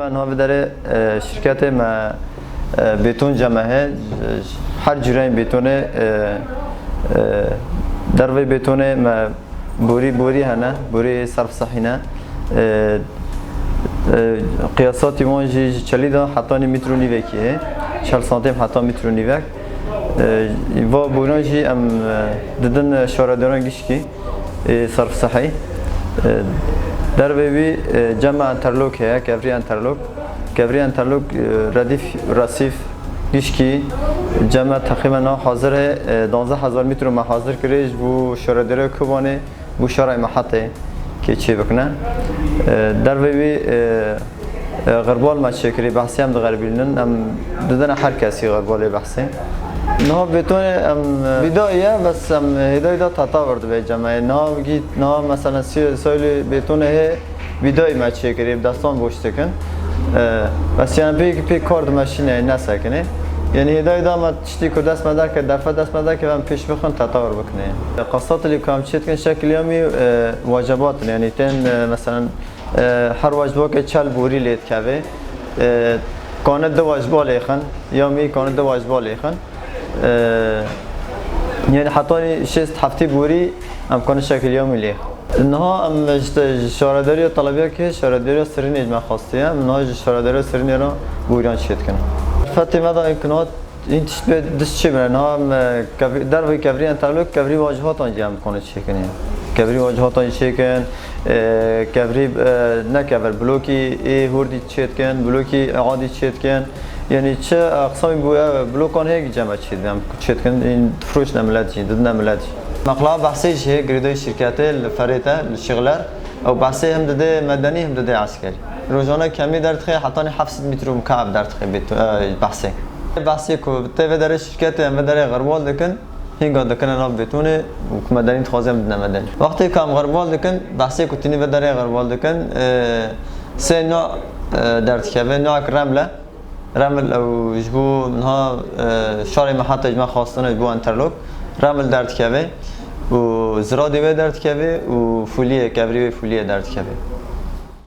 انها بداره شرکت ما بیتون جمعه هر جورای بیتونه دروی بیتونه ما بوری هنه بوری صرف صحیحه قیاساتی وانجی چلیدا حتی متر و نیوه کیه 40 سانتیم حتی متر و نیوه و بورانجی ام ددن شارداران گیشکی صرف صحیح در وی جمع الإنترلوک هست کبری الإنترلوک ردیف رصیف گیشکی جمع تقریبا حاضر 12000 متر ما حاضر کردش بو شاردار کوباني بو شارع محطه که چی بکنه در وی غربال ما شکری بحثی هم غربیلن ام ددن هر کسی غربال بحثی نه بتون ام بدايه بس ام هدايه دا تطور به جمعه نه مثلا سال بتون هي بدايه ما شکری دستان بوشته کن بس یعنی پی کارد ماشینه نسکنه یعنی هدايه دا ما تشتی کو دست مدار که دفعه دست مدار که من پیش بخون تطور بکنه قساطل کام چیت کن شکل یومی واجبات یعنی تن مثلا هر واجبه که 40 بوری لید کوه کانه دو واجبه لیخن یومی کانه دو واجبه لیخن یعنی حتی 6 هفته بوری امکان شکل یومی لیخ انها ام شارداری طلبیه که شارداری سرین اجماع خواسته انها شارداری سرین را بوریان شد کنه فتی مدا امکانات این تشت به دست چی برن ها در وی کبری الإنترلوک کبری واجهات آنجا امکانات چی کنه کبری واجهات آنجا چی کن کبری نه کبر بلوکی هوردی چیت کن بلوکی عادی چیت کن یعنی چه اقسامی بوده بلوکان هیچ جمع چیدم چیت کن این فروش نملتی دد نملتی مقاله بحثی شه گریدای شرکت الفریته الشغلر او بحثی هم داده مدنی هم داده عسکری روزانه کمی در تخی حتی 700 متر مکعب در تخی بحثی کو تیوه در شرکت هم در غربال دکن هنگا دکن ناب بیتونه و مدنی تخوازم دن مدنی وقتی کام غربال دکن بحثی کو تینی در غربال دکن سه نوع در تخیه نوع رمل او جبو منها شارع محطة اجماع خواستن جبو الإنترلوك رمل درد كبه و زرادي و درد كبه و فوليه كبري و فوليه درد كبه